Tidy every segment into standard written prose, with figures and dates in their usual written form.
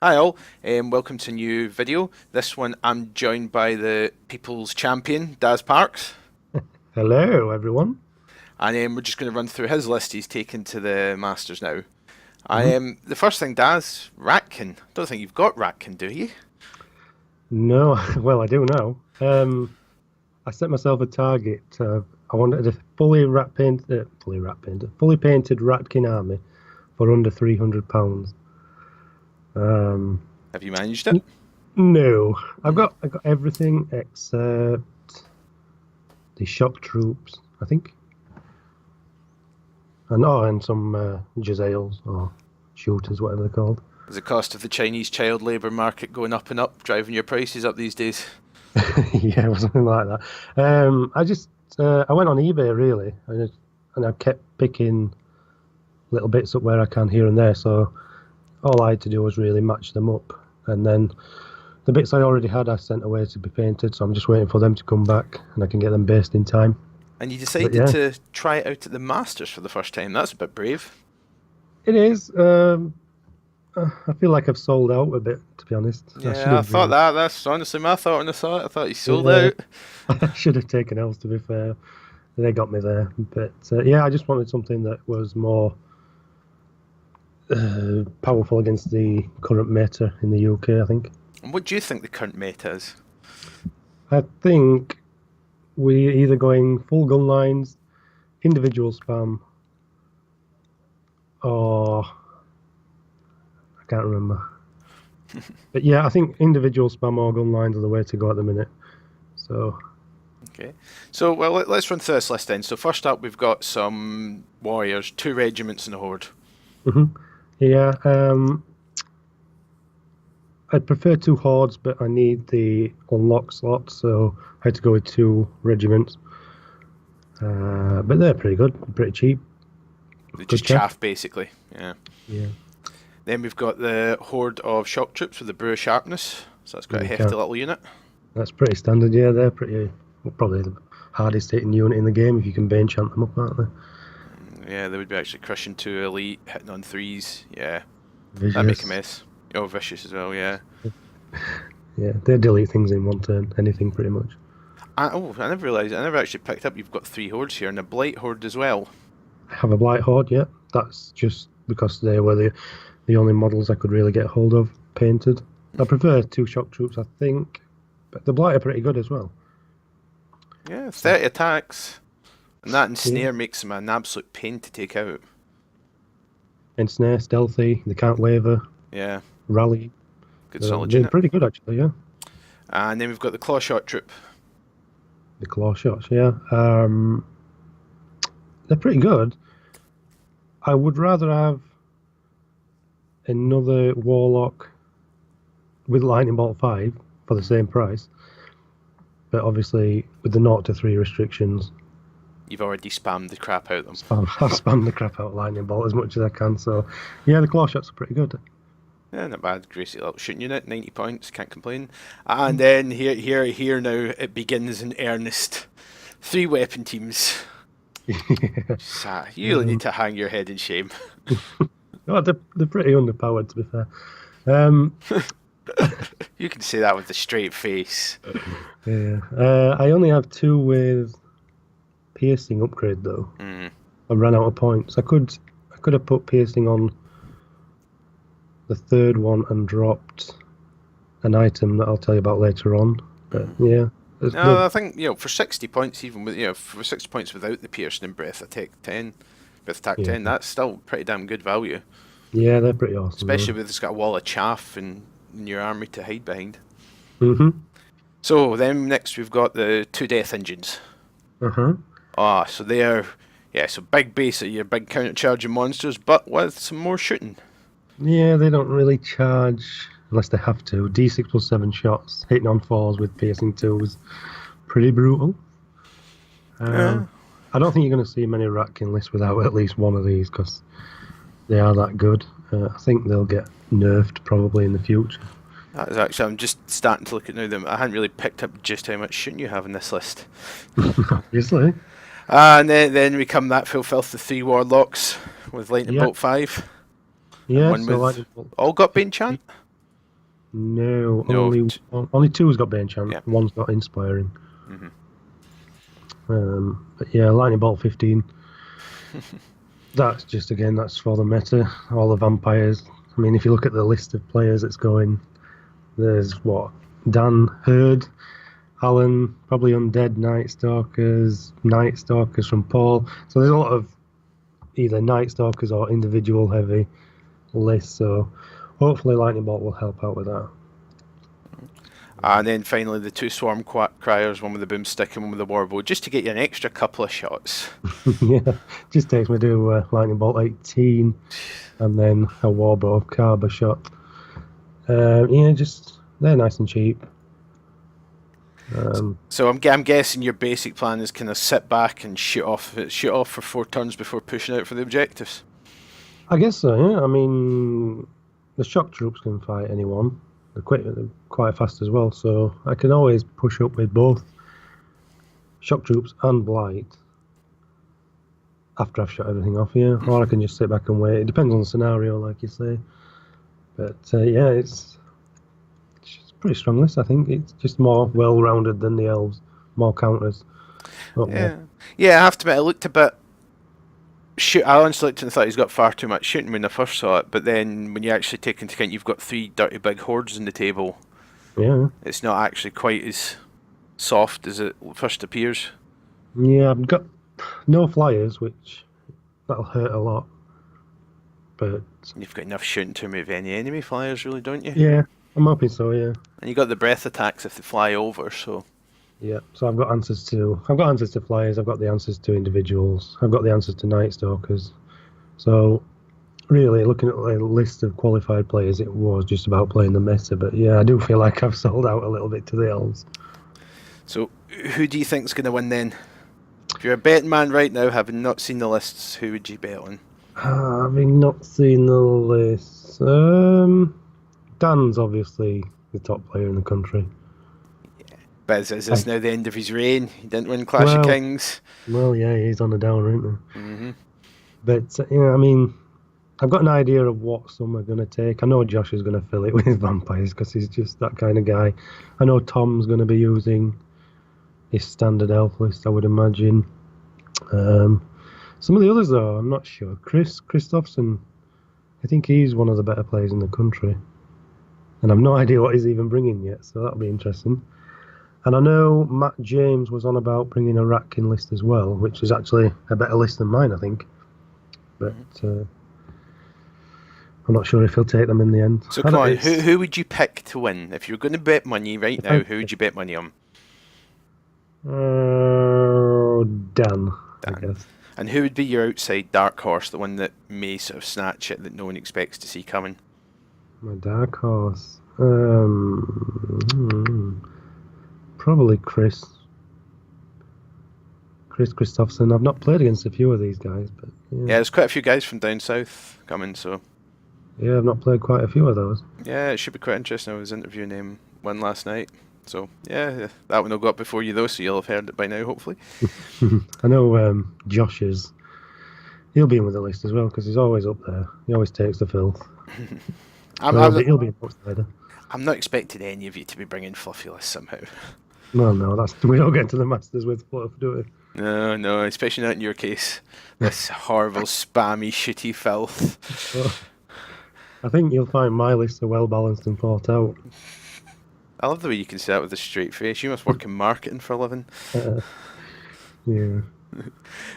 Hi all, welcome to a new video. This one I'm joined by the People's Champion, Darren Parks, Hello, everyone. and we're just going to run through his list he's taken to the Masters now. hmm The first thing, Daz, ratkin. Don't think you've got ratkin, do you? No, well, I do now. I set myself a target. I wanted a fully painted Ratkin army for under £300. Um, Have you managed it? no, I've Mm. got everything except the shock troops, I think, and some Jezzails or shooters, whatever they're called. Is the cost of the Chinese child labour market going up and up, driving your prices up these days? Yeah, something like that. I went on eBay really, and I kept picking little bits up where I can here and there. So all I had to do was really match them up, and then the bits I already had I sent away to be painted. So I'm just waiting for them to come back, and I can get them based in time. And you But decided yeah, to try it out at the Masters for the first time. That's a bit brave. it is. I feel like I've sold out a bit, to be honest. I should Yeah, I have. thought that. That's honestly my thought when I saw it. I thought you sold Yeah, out. I should have taken else. To be fair, they got me there. But yeah, I just wanted something that was more powerful against the current meta in the UK, I think. And what do you think the current meta is? I think we're either going full gun lines, individual spam, or I can't remember. But yeah, I think individual spam or gun lines are the way to go at the minute. So, Okay. So, well, let's run through this list then. So, first up, we've got some warriors, two regiments, and a horde. mhm. Yeah, I'd prefer two hordes, but I need the unlock slot, so I had to go with two regiments. But they're pretty good, pretty cheap, They good just cash. chaff, basically. Yeah. Yeah, Then we've got the horde of shock troops with the brew sharpness. So, that's quite a you hefty can't. little unit. That's pretty standard. Yeah, they're pretty probably the hardest hitting unit in the game if you can bane chant them up, aren't they? Yeah, they would be actually crushing two elite, hitting on threes. Yeah, that'd make a Vicious. mess. Oh, vicious as well, yeah. Yeah, they delete things in one turn. Anything pretty much. I never realised, I never actually picked up you've got three hordes here, and a blight horde as well. I have a blight horde. Yeah, that's just because they were the only models I could really get hold of painted. I prefer two shock troops, I think, but the blight are pretty good as well. Yeah, 30 attacks. And that Yeah, ensnare makes them an absolute pain to take out. ensnare, stealthy. They can't waver. Yeah, Rally. good solid They're unit. pretty good actually. Yeah, And then we've got the claw shot troop. the claw shots. Yeah, they're pretty good. I would rather have another warlock with lightning bolt 5 for the same price, but obviously with the 0 to 3 restrictions, You've already spammed the crap out of them. I've spammed the crap out of lightning bolt as much as I can. So yeah, the claw shots are pretty good. Yeah, not bad. Gracie little shooting unit, 90 points, can't complain. And then here now it begins in earnest. Three weapon teams. Yeah. You really need to hang your head in shame. Oh, they're pretty underpowered to be fair. Um, You can say that with a straight face. yeah, I only have two with piercing upgrade though. Mm. I ran out of points. I could have put piercing on the third one and dropped an item that I'll tell you about later on. But yeah, No, I think for 60 points, even with for 60 points without the piercing and breath attack yeah, 10, that's still pretty damn good value. yeah, they're pretty awesome Especially though. with it's got a wall of chaff in your army to hide behind. Mm-hmm. So then next we've got the two death engines. Uh-huh. Ah, so they are so big base of your big counter charging monsters, but with some more shooting. Yeah, they don't really charge unless they have to. D6 plus 7 shots, hitting on fours with piercing twos. Pretty brutal. Yeah, Um, I don't think you're going to see many Ratkin lists without at least one of these because they are that good. I think they'll get nerfed probably in the future. that is actually. I'm just starting to look at now. Them I hadn't really picked up just how much shooting you have in this list. Obviously. And then we come that full filth the three warlocks with lightning Yeah, bolt 5 and yeah. one So with all got bane chant. No, No. only two's got Bane Chant. Yeah. One's got Inspiring. Mhm. But yeah, Lightning Bolt 15. That's just, again, that's for the meta. All the vampires. I mean, if you look at the list of players that's going, there's what? Dan, Hurd, Alan, probably Undead, Night Stalkers from Paul. So there's a lot of either Night Stalkers or individual heavy lists. So hopefully Lightning Bolt will help out with that. And then finally the two Swarm Criers, one with the Boomstick and one with the Warbow, just to get you an extra couple of shots. Yeah, just takes me to Lightning Bolt 18 and then a Warbow Carver shot. Yeah, just they're nice and cheap. So I'm guessing your basic plan is kind of sit back and shoot off for 4 turns before pushing out for the objectives. I guess so. Yeah, I mean the shock troops can fight anyone. They're quite fast as well, so I can always push up with both shock troops and blight after I've shot everything off. Yeah, or I can just sit back and wait. It depends on the scenario, like you say. But yeah, it's a pretty strong list. I think it's just more well-rounded than the elves, more counters. Yeah, I have to admit, I looked a bit. I honestly looked and thought he's got far too much shooting when I first saw it, but then when you actually take into account you've got 3 dirty big hordes on the table, yeah, it's not actually quite as soft as it first appears. Yeah, I've got no flyers, which that'll hurt a lot. But You've got enough shooting to remove any enemy flyers, really, don't you? Yeah, I'm hoping so. Yeah. And you got the breath attacks if they fly over, so. Yeah, so I've got answers to flyers, I've got the answers to individuals, I've got the answers to Night Stalkers. So really, looking at the list of qualified players, it was just about playing the meta. But yeah, I do feel like I've sold out a little bit to the elves. So who do you think's going to win then? If you're a betting man right now, having not seen the lists, who would you bet on? Having not seen the lists, Dan's obviously the top player in the country. But is this now the end of his reign? He didn't win Clash of Kings. Well, yeah, he's on the downer, isn't he? Mm-hmm. But I mean, I've got an idea of what some are going to take. I know Josh is going to fill it with vampires because he's just that kind of guy. I know Tom's going to be using his standard elf list, I would imagine. Some of the others, though, I'm not sure. Christophson, I think he's one of the better players in the country. And I've no idea what he's even bringing yet, so that'll be interesting. And I know Matt James was on about bringing a Ratkin list as well, which is actually a better list than mine, I think. But I'm not sure if he'll take them in the end. So come on, who would you pick to win? If you're going to bet money right now, who would you bet money on? Dan, I guess. And who would be your outside dark horse, the one that may sort of snatch it that no one expects to see coming? My dark horse? Probably Chris Christophson. I've not played against a few of these guys, but yeah, there's quite a few guys from down south coming, so yeah, I've not played quite a few of those. Yeah, it should be quite interesting. I was interviewing one last night, so yeah, that one will go up before you though, so you'll have heard it by now, hopefully. I know he'll be in with the list as well because he's always up there. He always takes the filth. He'll be an outsider. I'm not expecting any of you to be bringing fluffy lists somehow. No, we don't get to the Masters with fluff, do we? No, especially not in your case. This horrible, spammy, shitty filth. Well, I think you'll find my lists are well balanced and thought out. I love the way you can say that with a straight face. You must work in marketing for a living. Yeah.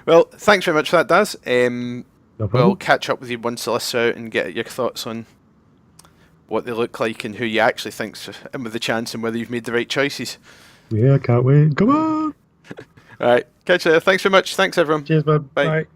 Well, thanks very much for that, Daz. No problem. We'll catch up with you once the lists are out and get your thoughts on what they look like and who you actually think's in with the chance and whether you've made the right choices. Yeah, can't wait. Come on! Alright, catch you later. Thanks very much. Thanks, everyone. Cheers, bud. Bye. Bye.